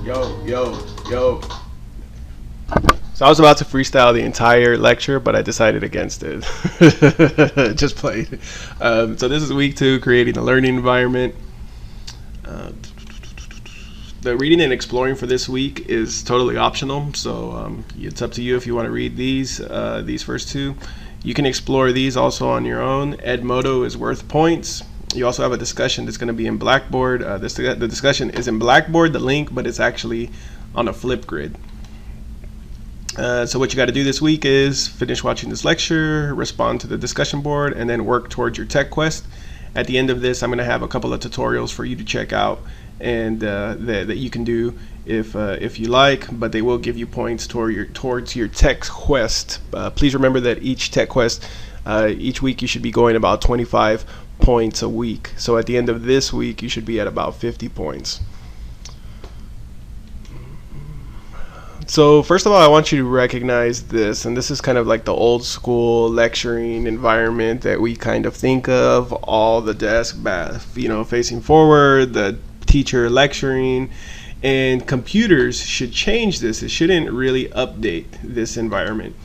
Yo. So I was about to freestyle the entire lecture, but I decided against it. Just played. So this is week 2, creating a learning environment. The reading and exploring for this week is totally optional, so it's up to you if you want to read these first 2. You can explore these also on your own. Edmodo is worth points. You also have a discussion that's going to be in Blackboard. The discussion is in Blackboard, the link, but it's actually on a flip grid. So what you got to do this week is finish watching this lecture, respond to the discussion board, and then work towards your tech quest. At the end of this, I'm going to have a couple of tutorials for you to check out and that you can do if you like, but they will give you points towards your tech quest. Please remember that each tech quest, each week you should be going about 25 points a week. So at the end of this week, you should be at about 50 points. So first of all, I want you to recognize this, and this is kind of like the old school lecturing environment that we kind of think of, all the desk, facing forward, the teacher lecturing, and computers should change this. It shouldn't really update this environment.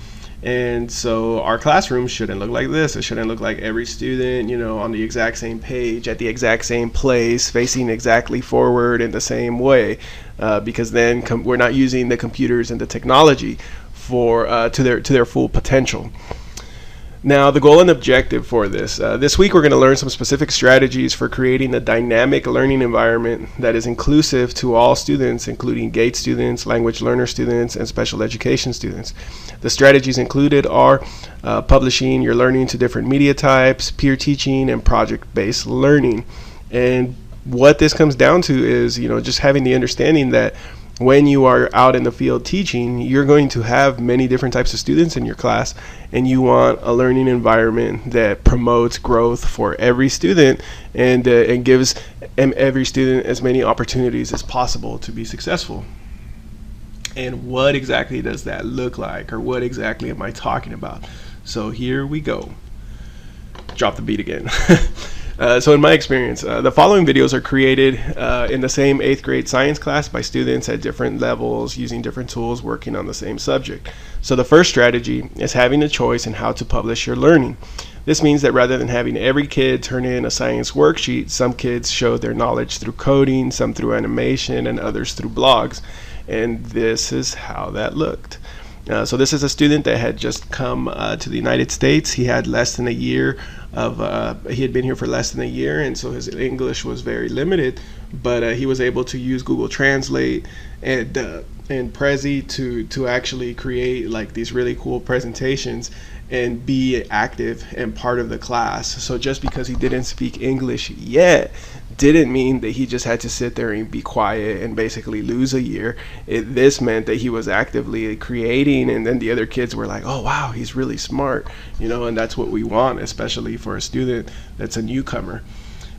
And so our classrooms shouldn't look like this. It shouldn't look like every student, on the exact same page, at the exact same place, facing exactly forward in the same way, because then we're not using the computers and the technology to their full potential. Now, the goal and objective for this week, we're going to learn some specific strategies for creating a dynamic learning environment that is inclusive to all students, including GATE students, language learner students, and special education students. The strategies included are publishing your learning to different media types, peer teaching, and project-based learning. And what this comes down to is, just having the understanding that when you are out in the field teaching, you're going to have many different types of students in your class, and you want a learning environment that promotes growth for every student and gives every student as many opportunities as possible to be successful. And what exactly does that look like, or what exactly am I talking about? So here we go. Drop the beat again. So in my experience, the following videos are created in the same 8th grade science class by students at different levels using different tools working on the same subject. So the first strategy is having a choice in how to publish your learning. This means that rather than having every kid turn in a science worksheet, some kids show their knowledge through coding, some through animation, and others through blogs. And this is how that looked. So this is a student that had just come to the United States. He had less than a year he had been here for less than a year, and so his English was very limited, but he was able to use Google Translate and Prezi to actually create like these really cool presentations and be active and part of the class. So just because he didn't speak English yet didn't mean that he just had to sit there and be quiet and basically lose a year. This meant that he was actively creating, and then the other kids were like, oh wow, he's really smart, and that's what we want, especially for a student that's a newcomer.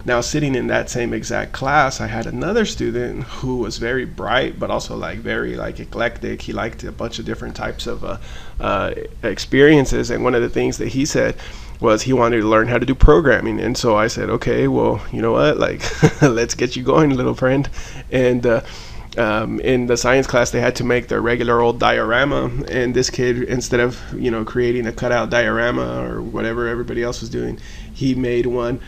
Now, sitting in that same exact class, I had another student who was very bright, but also very eclectic. He liked a bunch of different types of experiences, and one of the things that he said was he wanted to learn how to do programming. And so I said, okay, well, you know what, let's get you going, little friend. And in the science class, they had to make their regular old diorama, and this kid, instead of creating a cutout diorama or whatever everybody else was doing, he made one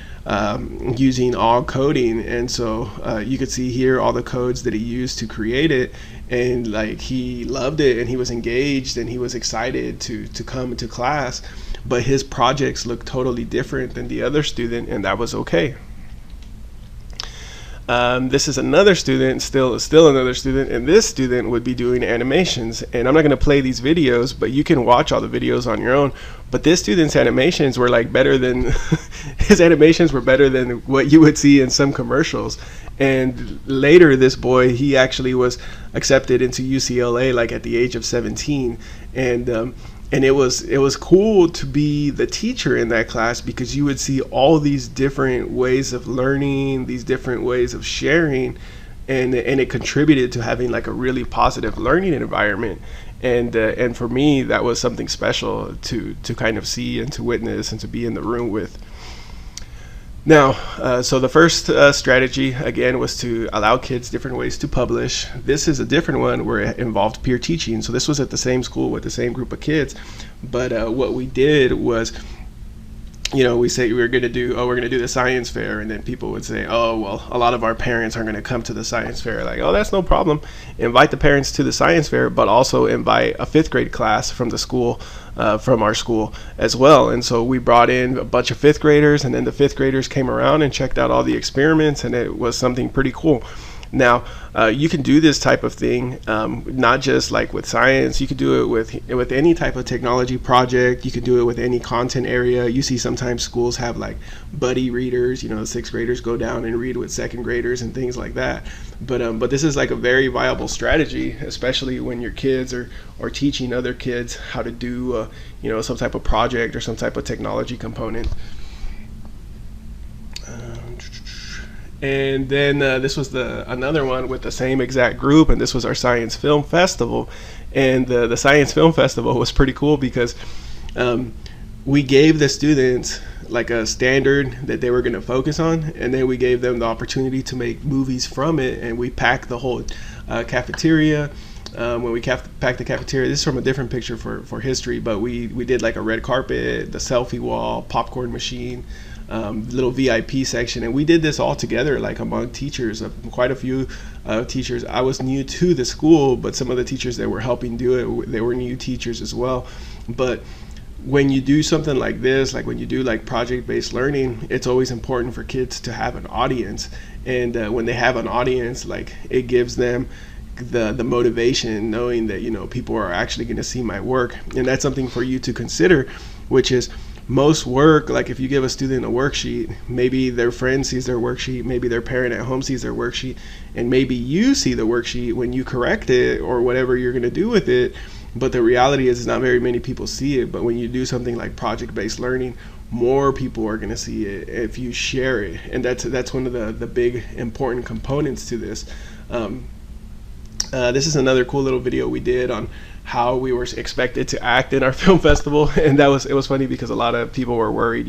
using all coding. And so you could see here all the codes that he used to create it, and he loved it, and he was engaged, and he was excited to come to class. But his projects looked totally different than the other student, and that was okay. This is another student, still another student, and this student would be doing animations. And I'm not going to play these videos, but you can watch all the videos on your own. But this student's animations were better than his animations were better than what you would see in some commercials. And later, this boy, he actually was accepted into UCLA at the age of 17, and it was cool to be the teacher in that class, because you would see all these different ways of learning, these different ways of sharing, and it contributed to having a really positive learning environment. And for me, that was something special to kind of see and to witness and to be in the room with. Now, so the first strategy, again, was to allow kids different ways to publish. This is a different one where it involved peer teaching. So this was at the same school with the same group of kids. But what we did was, we say we're going to do the science fair, and then people would say, oh, well, a lot of our parents aren't going to come to the science fair. Like, oh, that's no problem. Invite the parents to the science fair, but also invite a 5th grade class from the school, from our school as well. And so we brought in a bunch of 5th graders, and then the 5th graders came around and checked out all the experiments, and it was something pretty cool. Now, you can do this type of thing, not just like with science. You could do it with any type of technology project. You could do it with any content area. You see sometimes schools have like buddy readers. The 6th graders go down and read with 2nd graders and things like that. But this is like a very viable strategy, especially when your kids are teaching other kids how to do some type of project or some type of technology component. And then this was another one with the same exact group, and this was our Science Film Festival. And the Science Film Festival was pretty cool because we gave the students like a standard that they were going to focus on, and then we gave them the opportunity to make movies from it. And we packed the whole cafeteria. When we packed the cafeteria, this is from a different picture for history, but we did like a red carpet, the selfie wall, popcorn machine, little VIP section, and we did this all together, like among teachers, quite a few teachers. I was new to the school, but some of the teachers that were helping do it, they were new teachers as well. But when you do something like this, like when you do like project-based learning, it's always important for kids to have an audience. And when they have an audience, like it gives them the motivation, knowing that people are actually going to see my work. And that's something for you to consider, which is most work, like if you give a student a worksheet, maybe their friend sees their worksheet, maybe their parent at home sees their worksheet, and maybe you see the worksheet when you correct it or whatever you're going to do with it. But the reality is not very many people see it. But when you do something like project-based learning, more people are going to see it if you share it. And that's one of the big important components to this. This is another cool little video we did on how we were expected to act in our film festival, and it was funny because a lot of people were worried,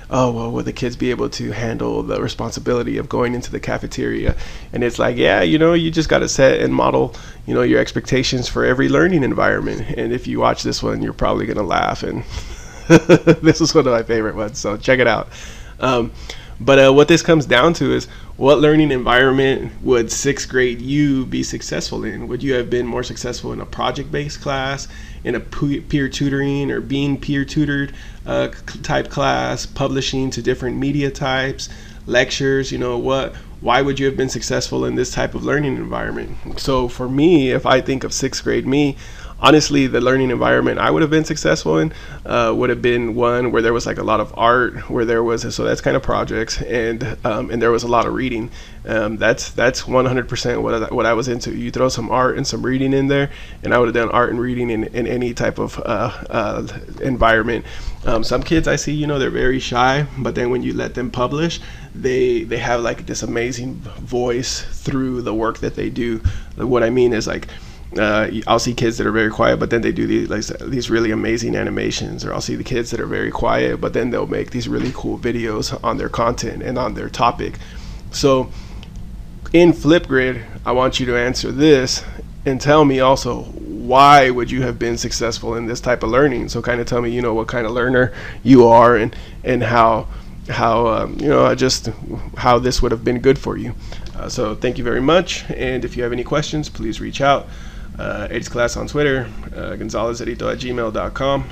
oh, well, will the kids be able to handle the responsibility of going into the cafeteria? And it's like, yeah, you just got to set and model, your expectations for every learning environment. And if you watch this one, you're probably gonna laugh, and this is one of my favorite ones, so check it out. But what this comes down to is, what learning environment would 6th grade you be successful in? Would you have been more successful in a project-based class, in a peer tutoring or being peer tutored type class, publishing to different media types, lectures? Why would you have been successful in this type of learning environment? So for me, if I think of 6th grade me, honestly, the learning environment I would have been successful in would have been one where there was like a lot of art, where there was, so that's kind of projects, and there was a lot of reading. That's 100% what I was into. You throw some art and some reading in there, and I would have done art and reading in any type of environment. Some kids I see, they're very shy, but then when you let them publish, they have like this amazing voice through the work that they do. What I mean is like, I'll see kids that are very quiet, but then they do these really amazing animations, or I'll see the kids that are very quiet, but then they'll make these really cool videos on their content and on their topic. So in Flipgrid, I want you to answer this and tell me also, why would you have been successful in this type of learning? So kind of tell me, what kind of learner you are, and how just how this would have been good for you. So thank you very much, and if you have any questions, please reach out. EDTE class on Twitter, Gonzalez@gmail.com.